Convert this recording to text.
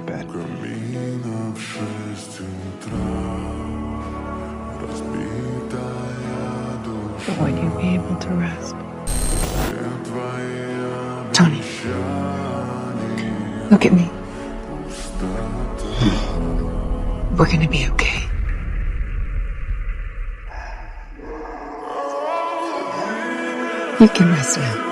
bed. But would you be able to rest? Tony, look at me. We're gonna be okay. You can rest now.